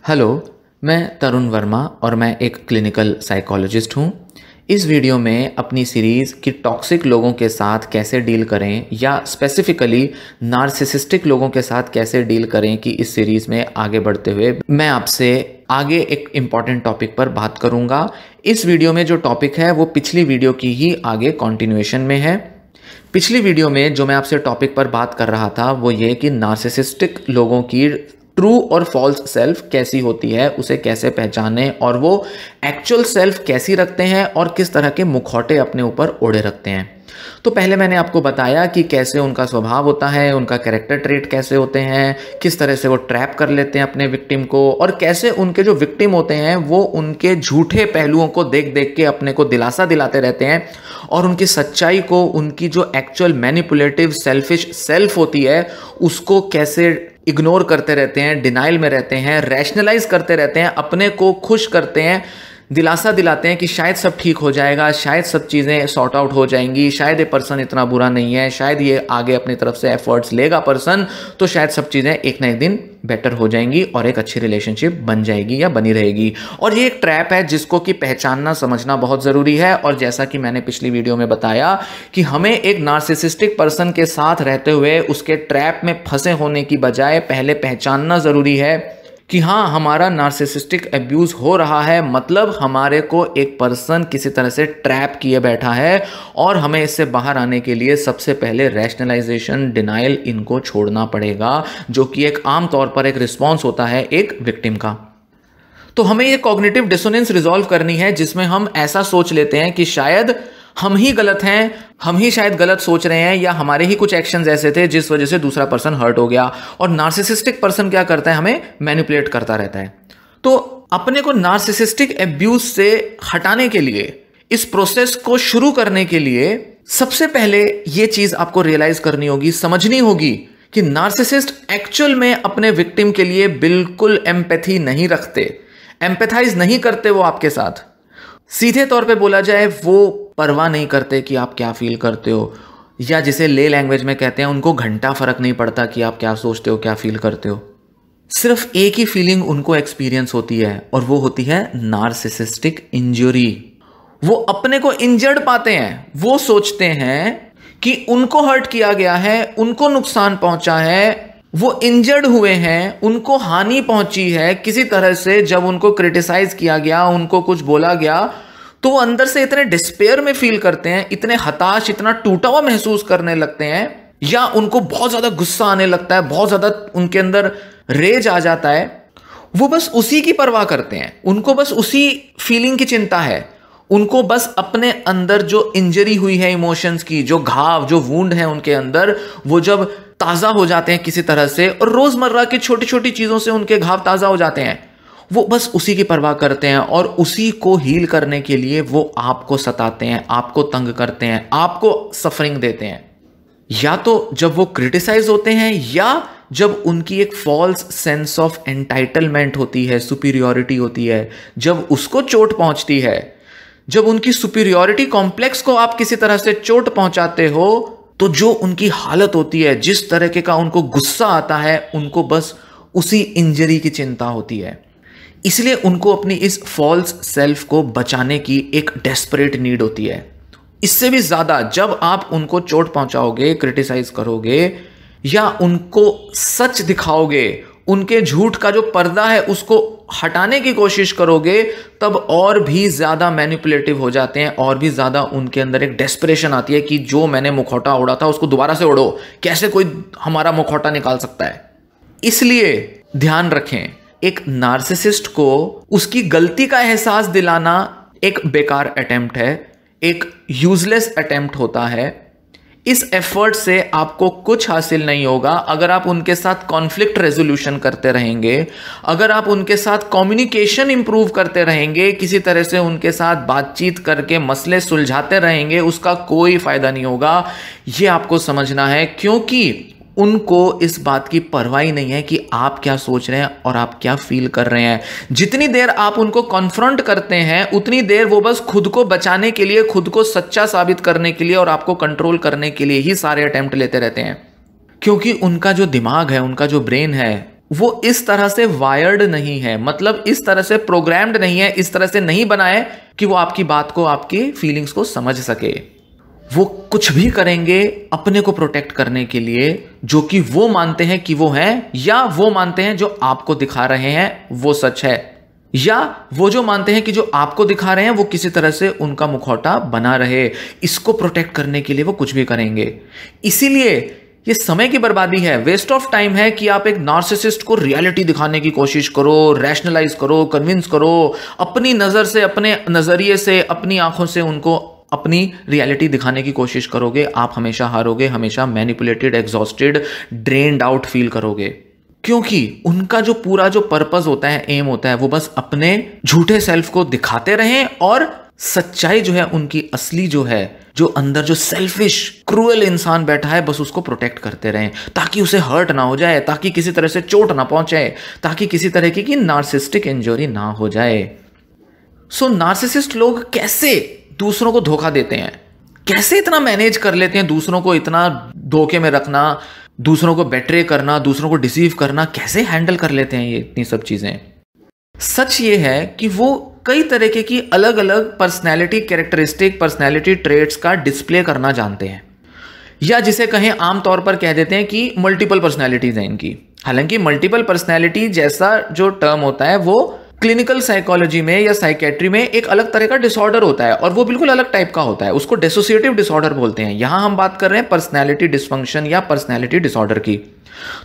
Hello, मैं तरुण वर्मा और मैं एक क्लिनिकल साइकोलॉजिस्ट हूँ। इस वीडियो में अपनी सीरीज़ कि टॉक्सिक लोगों के साथ कैसे डील करें या स्पेसिफिकली नार्सिसिस्टिक लोगों के साथ कैसे डील करें कि इस सीरीज़ में आगे बढ़ते हुए मैं आपसे आगे एक इम्पॉर्टेंट टॉपिक पर बात करूँगा। इस वीडियो में जो टॉपिक है वो पिछली वीडियो की ही आगे कॉन्टिन्यूएशन में है। पिछली वीडियो में जो मैं आपसे टॉपिक पर बात कर रहा था वो ये कि नार्सिसिस्टिक लोगों की ट्रू और फॉल्स सेल्फ कैसी होती है, उसे कैसे पहचानें और वो एक्चुअल सेल्फ कैसी रखते हैं और किस तरह के मुखौटे अपने ऊपर ओढ़े रखते हैं। तो पहले मैंने आपको बताया कि कैसे उनका स्वभाव होता है, उनका कैरेक्टर ट्रेट कैसे होते हैं, किस तरह से वो ट्रैप कर लेते हैं अपने विक्टिम को और कैसे उनके जो विक्टिम होते हैं वो उनके झूठे पहलुओं को देख देख के अपने को दिलासा दिलाते रहते हैं और उनकी सच्चाई को, उनकी जो एक्चुअल मैनिपुलेटिव सेल्फिश सेल्फ होती है उसको कैसे इग्नोर करते रहते हैं, डिनाइल में रहते हैं, रैशनलाइज करते रहते हैं, अपने को खुश करते हैं, दिलासा दिलाते हैं कि शायद सब ठीक हो जाएगा, शायद सब चीज़ें सॉर्ट आउट हो जाएंगी, शायद ये पर्सन इतना बुरा नहीं है, शायद ये आगे अपनी तरफ से एफर्ट्स लेगा पर्सन, तो शायद सब चीज़ें एक ना एक दिन बेटर हो जाएंगी और एक अच्छी रिलेशनशिप बन जाएगी या बनी रहेगी। और ये एक ट्रैप है जिसको कि पहचानना समझना बहुत ज़रूरी है। और जैसा कि मैंने पिछली वीडियो में बताया कि हमें एक नार्सिसिस्टिक पर्सन के साथ रहते हुए उसके ट्रैप में फंसे होने की बजाय पहले पहचानना ज़रूरी है कि हाँ, हमारा नार्सिसिस्टिक अब्यूज़ हो रहा है, मतलब हमारे को एक पर्सन किसी तरह से ट्रैप किए बैठा है और हमें इससे बाहर आने के लिए सबसे पहले रैशनलाइजेशन, डिनाइल इनको छोड़ना पड़ेगा, जो कि एक आम तौर पर एक रिस्पॉन्स होता है एक विक्टिम का। तो हमें ये कॉग्निटिव डिसोनेंस रिजॉल्व करनी है जिसमें हम ऐसा सोच लेते हैं कि शायद हम ही गलत हैं, हम ही शायद गलत सोच रहे हैं या हमारे ही कुछ एक्शंस ऐसे थे जिस वजह से दूसरा पर्सन हर्ट हो गया। और नार्सिसिस्टिक पर्सन क्या करता है, हमें मैनिपुलेट करता रहता है। तो अपने को नार्सिसिस्टिक अब्यूज से हटाने के लिए, इस प्रोसेस को शुरू करने के लिए सबसे पहले ये चीज आपको रियलाइज करनी होगी, समझनी होगी कि नार्सिसिस्ट एक्चुअल में अपने विक्टिम के लिए बिल्कुल एम्पैथी नहीं रखते, एम्पैथाइज नहीं करते वो आपके साथ। सीधे तौर पे बोला जाए वो परवाह नहीं करते कि आप क्या फील करते हो, या जिसे ले लैंग्वेज में कहते हैं उनको घंटा फर्क नहीं पड़ता कि आप क्या सोचते हो, क्या फील करते हो। सिर्फ एक ही फीलिंग उनको एक्सपीरियंस होती है और वो होती है नार्सिसिस्टिक इंजरी। वो अपने को इंजर्ड पाते हैं, वो सोचते हैं कि उनको हर्ट किया गया है, उनको नुकसान पहुंचा है, वो इंजर्ड हुए हैं, उनको हानि पहुंची है किसी तरह से। जब उनको क्रिटिसाइज किया गया, उनको कुछ बोला गया, तो वो अंदर से इतने डिस्पेयर में फील करते हैं, इतने हताश, इतना टूटा हुआ महसूस करने लगते हैं, या उनको बहुत ज्यादा गुस्सा आने लगता है, बहुत ज्यादा उनके अंदर रेज आ जाता है। वो बस उसी की परवाह करते हैं, उनको बस उसी फीलिंग की चिंता है, उनको बस अपने अंदर जो इंजरी हुई है इमोशंस की, जो घाव, जो वुंड है उनके अंदर, वो जब ताजा हो जाते हैं किसी तरह से, और रोजमर्रा की छोटी छोटी चीजों से उनके घाव ताजा हो जाते हैं, वो बस उसी की परवाह करते हैं और उसी को हील करने के लिए वो आपको सताते हैं, आपको तंग करते हैं, आपको सफरिंग देते हैं। या तो जब वो क्रिटिसाइज होते हैं या जब उनकी एक फॉल्स सेंस ऑफ एंटाइटलमेंट होती है, सुपीरियॉरिटी होती है, जब उसको चोट पहुंचती है, जब उनकी सुपीरियॉरिटी कॉम्प्लेक्स को आप किसी तरह से चोट पहुंचाते हो, तो जो उनकी हालत होती है, जिस तरह का उनको गुस्सा आता है, उनको बस उसी इंजरी की चिंता होती है। इसलिए उनको अपनी इस फॉल्स सेल्फ को बचाने की एक डेस्परेट नीड होती है। इससे भी ज्यादा जब आप उनको चोट पहुंचाओगे, क्रिटिसाइज करोगे या उनको सच दिखाओगे, उनके झूठ का जो पर्दा है उसको हटाने की कोशिश करोगे, तब और भी ज्यादा मैनिपुलेटिव हो जाते हैं, और भी ज्यादा उनके अंदर एक डेस्परेशन आती है कि जो मैंने मुखौटा ओढ़ा था उसको दोबारा से ओढ़ो, कैसे कोई हमारा मुखौटा निकाल सकता है। इसलिए ध्यान रखें, एक नार्सिसिस्ट को उसकी गलती का एहसास दिलाना एक बेकार अटेम्प्ट है, एक यूजलेस अटेम्प्ट होता है। इस एफर्ट से आपको कुछ हासिल नहीं होगा। अगर आप उनके साथ कॉन्फ्लिक्ट रेजोल्यूशन करते रहेंगे, अगर आप उनके साथ कम्युनिकेशन इंप्रूव करते रहेंगे, किसी तरह से उनके साथ बातचीत करके मसले सुलझाते रहेंगे, उसका कोई फायदा नहीं होगा। यह आपको समझना है, क्योंकि उनको इस बात की परवाह ही नहीं है कि आप क्या सोच रहे हैं और आप क्या फील कर रहे हैं। जितनी देर आप उनको कॉन्फ्रंट करते हैं उतनी देर वो बस खुद को बचाने के लिए, खुद को सच्चा साबित करने के लिए और आपको कंट्रोल करने के लिए ही सारे अटेम्प्ट लेते रहते हैं। क्योंकि उनका जो दिमाग है, उनका जो ब्रेन है, वो इस तरह से वायर्ड नहीं है, मतलब इस तरह से प्रोग्राम्ड नहीं है, इस तरह से नहीं बना है कि वो आपकी बात को, आपकी फीलिंग्स को समझ सके। वो कुछ भी करेंगे अपने को प्रोटेक्ट करने के लिए, जो कि वो मानते हैं कि वो हैं, या वो मानते हैं जो आपको दिखा रहे हैं वो सच है, या वो जो मानते हैं कि जो आपको दिखा रहे हैं वो किसी तरह से उनका मुखौटा बना रहे। इसको प्रोटेक्ट करने के लिए वो कुछ भी करेंगे। इसीलिए ये समय की बर्बादी है, वेस्ट ऑफ टाइम है कि आप एक नार्सिसिस्ट को रियलिटी दिखाने की कोशिश करो, रैशनलाइज करो, कन्विंस करो, अपनी नजर से, अपने नजरिए से, अपनी आंखों से उनको अपनी रियलिटी दिखाने की कोशिश करोगे। आप हमेशा हारोगे, हमेशा manipulated, exhausted, drained out feel करोगे, क्योंकि उनका जो पूरा जो पर्पस होता है, एम होता है, वो बस अपने झूठे सेल्फ को दिखाते रहें और सच्चाई जो है उनकी असली जो है, जो अंदर जो सेल्फिश क्रूएल इंसान बैठा है, बस उसको प्रोटेक्ट करते रहें ताकि उसे हर्ट ना हो जाए, ताकि किसी तरह से चोट ना पहुंचे, ताकि किसी तरह की नार्सिसिस्टिक इंजरी ना हो जाए। सो नार्सिसिस्ट लोग कैसे दूसरों को धोखा देते हैं, कैसे इतना मैनेज कर लेते हैं, दूसरों को इतना धोखे में रखना, दूसरों को बेट्रे करना, दूसरों को डिसीव करना, कैसे हैंडल कर लेते हैं ये इतनी सब चीजें। सच ये है कि वो कई तरीके की अलग अलग पर्सनैलिटी कैरेक्टरिस्टिक, पर्सनैलिटी ट्रेट्स का डिस्प्ले करना जानते हैं, या जिसे कहें आमतौर पर कह देते हैं कि मल्टीपल पर्सनैलिटीज हैं इनकी। हालांकि मल्टीपल पर्सनैलिटी जैसा जो टर्म होता है वो क्लिनिकल साइकोलॉजी में या साइकेट्री में एक अलग तरह का डिसऑर्डर होता है, और वो बिल्कुल अलग टाइप का होता है, उसको डिसोसिएटिव डिसऑर्डर बोलते हैं। यहां हम बात कर रहे हैं पर्सनैलिटी डिसफंक्शन या पर्सनैलिटी डिसऑर्डर की।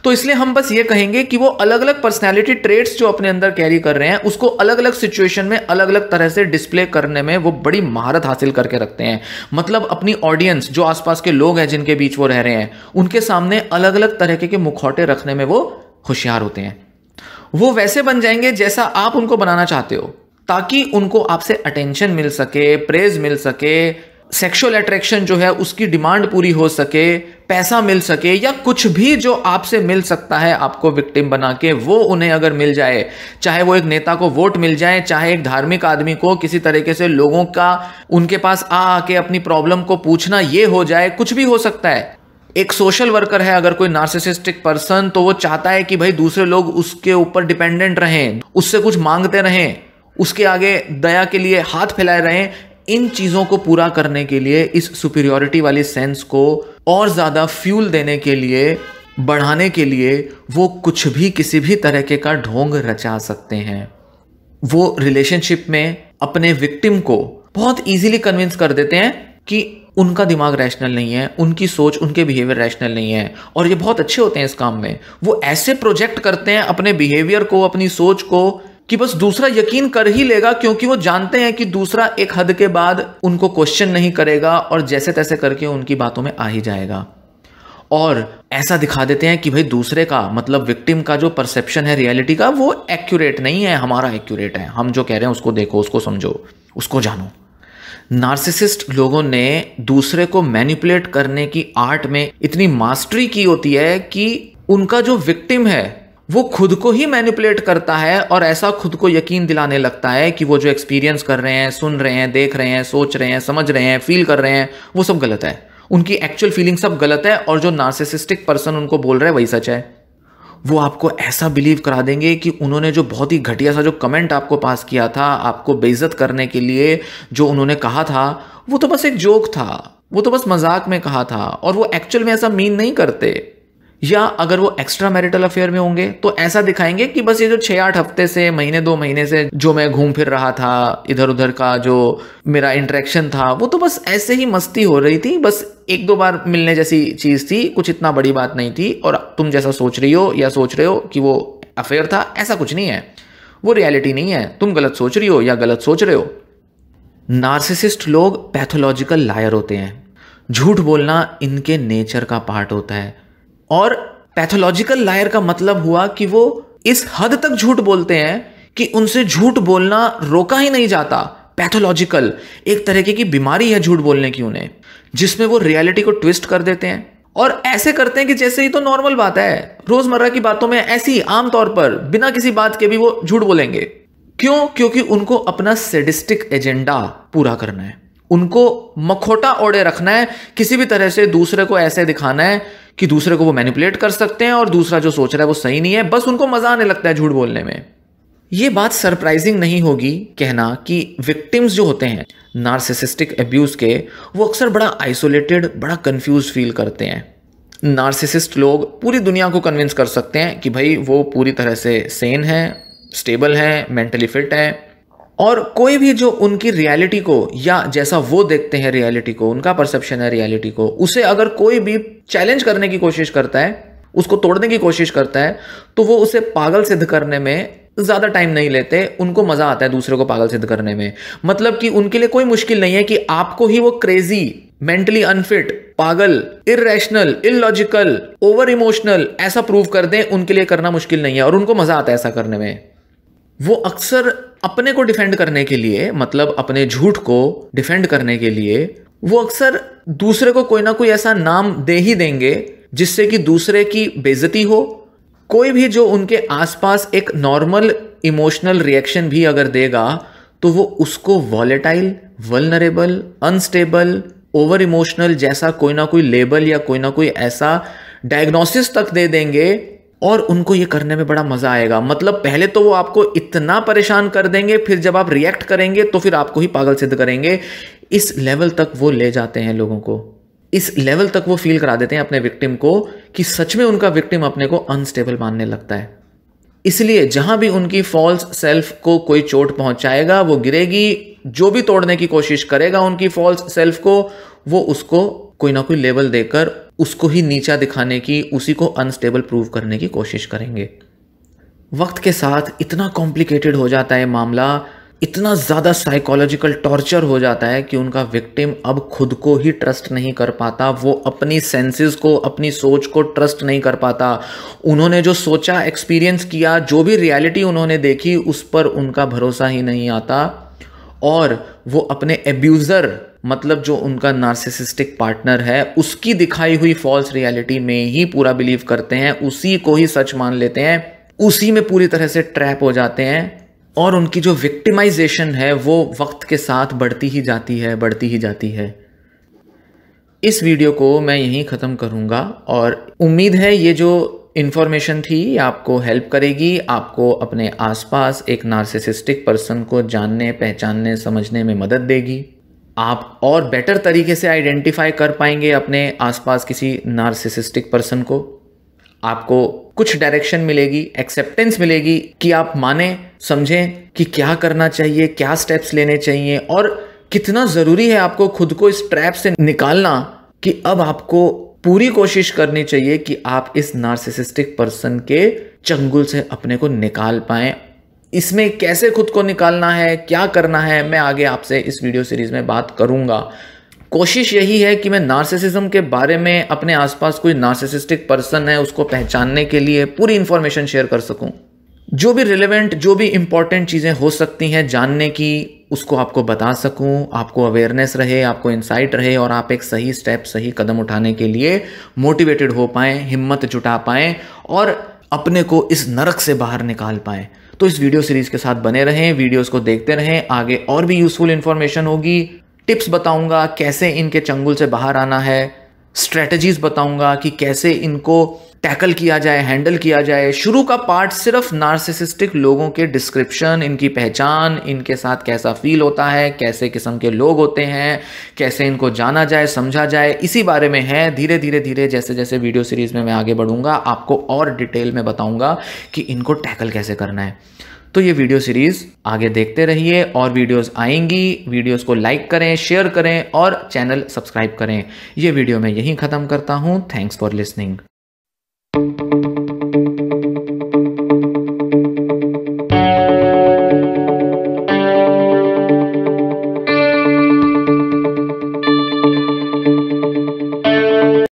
तो इसलिए हम बस ये कहेंगे कि वो अलग अलग पर्सनैलिटी ट्रेट्स जो अपने अंदर कैरी कर रहे हैं, उसको अलग अलग सिचुएशन में अलग अलग तरह से डिस्प्ले करने में वो बड़ी महारत हासिल करके रखते हैं। मतलब अपनी ऑडियंस, जो आसपास के लोग हैं जिनके बीच वो रह रहे हैं, उनके सामने अलग अलग तरह के मुखौटे रखने में वो होशियार होते हैं। वो वैसे बन जाएंगे जैसा आप उनको बनाना चाहते हो, ताकि उनको आपसे अटेंशन मिल सके, प्रेज मिल सके, सेक्सुअल अट्रैक्शन जो है उसकी डिमांड पूरी हो सके, पैसा मिल सके, या कुछ भी जो आपसे मिल सकता है आपको विक्टिम बना के, वो उन्हें अगर मिल जाए, चाहे वो एक नेता को वोट मिल जाए, चाहे एक धार्मिक आदमी को किसी तरीके से लोगों का उनके पास आके अपनी प्रॉब्लम को पूछना ये हो जाए, कुछ भी हो सकता है। एक सोशल वर्कर है अगर कोई नार्सिसिस्टिक पर्सन, तो वो चाहता है कि भाई दूसरे लोग उसके ऊपर डिपेंडेंट रहें, उससे कुछ मांगते रहें, उसके आगे दया के लिए हाथ फैलाए रहें। इन चीजों को पूरा करने के लिए, इस सुपीरियॉरिटी वाली सेंस को और ज्यादा फ्यूल देने के लिए, बढ़ाने के लिए, वो कुछ भी किसी भी तरह का ढोंग रचा सकते हैं। वो रिलेशनशिप में अपने विक्टिम को बहुत इजीली कन्विंस कर देते हैं कि उनका दिमाग रैशनल नहीं है, उनकी सोच, उनके बिहेवियर रैशनल नहीं है, और ये बहुत अच्छे होते हैं इस काम में। वो ऐसे प्रोजेक्ट करते हैं अपने बिहेवियर को, अपनी सोच को, कि बस दूसरा यकीन कर ही लेगा, क्योंकि वो जानते हैं कि दूसरा एक हद के बाद उनको क्वेश्चन नहीं करेगा और जैसे तैसे करके उनकी बातों में आ ही जाएगा। और ऐसा दिखा देते हैं कि भाई दूसरे का, मतलब विक्टिम का जो परसेप्शन है रियलिटी का, वो एक्यूरेट नहीं है, हमारा एक्यूरेट है। हम जो कह रहे हैं उसको देखो, उसको समझो, उसको जानो। नार्सिसिस्ट लोगों ने दूसरे को मैनिपुलेट करने की आर्ट में इतनी मास्टरी की होती है कि उनका जो विक्टिम है वो खुद को ही मैनिपुलेट करता है, और ऐसा खुद को यकीन दिलाने लगता है कि वो जो एक्सपीरियंस कर रहे हैं, सुन रहे हैं, देख रहे हैं, सोच रहे हैं, समझ रहे हैं, फील कर रहे हैं, वो सब गलत है। उनकी एक्चुअल फीलिंग सब गलत है, और जो नार्सिसिस्टिक पर्सन उनको बोल रहा है वही सच है। वो आपको ऐसा बिलीव करा देंगे कि उन्होंने जो बहुत ही घटिया सा जो कमेंट आपको पास किया था, आपको बेइज्जत करने के लिए जो उन्होंने कहा था, वो तो बस एक जोक था, वो तो बस मजाक में कहा था, और वो एक्चुअल में ऐसा मीन नहीं करते। या अगर वो एक्स्ट्रा मैरिटल अफेयर में होंगे तो ऐसा दिखाएंगे कि बस ये जो 6-8 हफ्ते से, महीने 2 महीने से जो मैं घूम फिर रहा था, इधर उधर का जो मेरा इंटरेक्शन था, वो तो बस ऐसे ही मस्ती हो रही थी, बस 1-2 बार मिलने जैसी चीज थी, कुछ इतना बड़ी बात नहीं थी, और तुम जैसा सोच रही हो या सोच रहे हो कि वो अफेयर था, ऐसा कुछ नहीं है, वो रियलिटी नहीं है, तुम गलत सोच रही हो या गलत सोच रहे हो। नार्सिसिस्ट लोग पैथोलॉजिकल लायर होते हैं। झूठ बोलना इनके नेचर का पार्ट होता है, और पैथोलॉजिकल लायर का मतलब हुआ कि वो इस हद तक झूठ बोलते हैं कि उनसे झूठ बोलना रोका ही नहीं जाता। पैथोलॉजिकल एक तरीके की बीमारी है झूठ बोलने की उन्हें, जिसमें वो रियलिटी को ट्विस्ट कर देते हैं, और ऐसे करते हैं कि जैसे ही तो नॉर्मल बात है, रोजमर्रा की बातों में ऐसी आमतौर पर बिना किसी बात के भी वो झूठ बोलेंगे। क्यों? क्योंकि उनको अपना सैडिस्टिक एजेंडा पूरा करना है, उनको मखौटा ओढ़े रखना है, किसी भी तरह से दूसरे को ऐसे दिखाना है कि दूसरे को वो मैनिपुलेट कर सकते हैं और दूसरा जो सोच रहा है वो सही नहीं है, बस उनको मजा आने लगता है झूठ बोलने में। ये बात सरप्राइजिंग नहीं होगी कहना कि विक्टिम्स जो होते हैं नार्सिसिस्टिक अब्यूज के, वो अक्सर बड़ा आइसोलेटेड, बड़ा कंफ्यूज फील करते हैं। नार्सिसिस्ट लोग पूरी दुनिया को कन्विंस कर सकते हैं कि भाई वो पूरी तरह से सेन है, स्टेबल है, मेंटली फिट है, और कोई भी जो उनकी रियलिटी को या जैसा वो देखते हैं रियलिटी को, उनका परसेप्शन है रियलिटी को, उसे अगर कोई भी चैलेंज करने की कोशिश करता है, उसको तोड़ने की कोशिश करता है, तो वो उसे पागल सिद्ध करने में ज्यादा टाइम नहीं लेते। उनको मजा आता है दूसरे को पागल सिद्ध करने में। मतलब कि उनके लिए कोई मुश्किल नहीं है कि आपको ही वो क्रेजी, मेंटली अनफिट, पागल, इररेशनल, इलॉजिकल, ओवर इमोशनल ऐसा प्रूव कर दें। उनके लिए करना मुश्किल नहीं है और उनको मजा आता है ऐसा करने में। वो अक्सर अपने को डिफेंड करने के लिए, मतलब अपने झूठ को डिफेंड करने के लिए, वो अक्सर दूसरे को कोई ना कोई ऐसा नाम दे ही देंगे जिससे कि दूसरे की बेइज्जती हो। कोई भी जो उनके आसपास एक नॉर्मल इमोशनल रिएक्शन भी अगर देगा तो वो उसको volatile, vulnerable, unstable, over emotional जैसा कोई ना कोई लेबल या कोई ना कोई ऐसा डायग्नोसिस तक दे देंगे और उनको ये करने में बड़ा मजा आएगा। मतलब पहले तो वो आपको इतना परेशान कर देंगे, फिर जब आप रिएक्ट करेंगे तो फिर आपको ही पागल सिद्ध करेंगे। इस लेवल तक वो ले जाते हैं लोगों को, इस लेवल तक वो फील करा देते हैं अपने विक्टिम को कि सच में उनका विक्टिम अपने को अनस्टेबल मानने लगता है। इसलिए जहां भी उनकी फॉल्स सेल्फ को कोई चोट पहुंचाएगा, वो गिरेगी। जो भी तोड़ने की कोशिश करेगा उनकी फॉल्स सेल्फ को, वो उसको कोई ना कोई लेवल देकर उसको ही नीचा दिखाने की, उसी को अनस्टेबल प्रूव करने की कोशिश करेंगे। वक्त के साथ इतना कॉम्प्लिकेटेड हो जाता है मामला, इतना ज़्यादा साइकोलॉजिकल टॉर्चर हो जाता है कि उनका विक्टिम अब खुद को ही ट्रस्ट नहीं कर पाता। वो अपनी सेंसेस को, अपनी सोच को ट्रस्ट नहीं कर पाता। उन्होंने जो सोचा, एक्सपीरियंस किया, जो भी रियलिटी उन्होंने देखी, उस पर उनका भरोसा ही नहीं आता और वो अपने एब्यूज़र, मतलब जो उनका नार्सिसिस्टिक पार्टनर है, उसकी दिखाई हुई फॉल्स रियलिटी में ही पूरा बिलीव करते हैं, उसी को ही सच मान लेते हैं, उसी में पूरी तरह से ट्रैप हो जाते हैं और उनकी जो विक्टिमाइजेशन है वो वक्त के साथ बढ़ती ही जाती है, बढ़ती ही जाती है। इस वीडियो को मैं यहीं ख़त्म करूँगा और उम्मीद है ये जो इन्फॉर्मेशन थी आपको हेल्प करेगी, आपको अपने आसपास एक नार्सिसिस्टिक पर्सन को जानने, पहचानने, समझने में मदद देगी। आप और बेटर तरीके से आइडेंटिफाई कर पाएंगे अपने आसपास किसी नार्सिसिस्टिक पर्सन को। आपको कुछ डायरेक्शन मिलेगी, एक्सेप्टेंस मिलेगी कि आप माने, समझें कि क्या करना चाहिए, क्या स्टेप्स लेने चाहिए और कितना ज़रूरी है आपको खुद को इस ट्रैप से निकालना कि अब आपको पूरी कोशिश करनी चाहिए कि आप इस नार्सिसिस्टिक पर्सन के चंगुल से अपने को निकाल पाएं। इसमें कैसे खुद को निकालना है, क्या करना है, मैं आगे आपसे इस वीडियो सीरीज में बात करूंगा। कोशिश यही है कि मैं नार्सिसिज्म के बारे में, अपने आसपास कोई नार्सिसिस्टिक पर्सन है उसको पहचानने के लिए पूरी इंफॉर्मेशन शेयर कर सकूं। जो भी रिलेवेंट, जो भी इंपॉर्टेंट चीज़ें हो सकती हैं जानने की, उसको आपको बता सकूं, आपको अवेयरनेस रहे, आपको इंसाइट रहे और आप एक सही स्टेप, सही कदम उठाने के लिए मोटिवेटेड हो पाएं, हिम्मत जुटा पाएं और अपने को इस नरक से बाहर निकाल पाएं। तो इस वीडियो सीरीज के साथ बने रहें, वीडियोस को देखते रहें, आगे और भी यूजफुल इंफॉर्मेशन होगी। टिप्स बताऊंगा कैसे इनके चंगुल से बाहर आना है, स्ट्रेटजीज बताऊंगा कि कैसे इनको टैकल किया जाए, हैंडल किया जाए। शुरू का पार्ट सिर्फ नार्सिसिस्टिक लोगों के डिस्क्रिप्शन, इनकी पहचान, इनके साथ कैसा फील होता है, कैसे किस्म के लोग होते हैं, कैसे इनको जाना जाए, समझा जाए, इसी बारे में है। धीरे धीरे धीरे जैसे जैसे वीडियो सीरीज में मैं आगे बढ़ूंगा आपको और डिटेल में बताऊंगा कि इनको टैकल कैसे करना है। तो ये वीडियो सीरीज आगे देखते रहिए और वीडियोस आएंगी। वीडियोस को लाइक करें, शेयर करें और चैनल सब्सक्राइब करें। ये वीडियो मैं यहीं ख़त्म करता हूँ। Thanks for listening.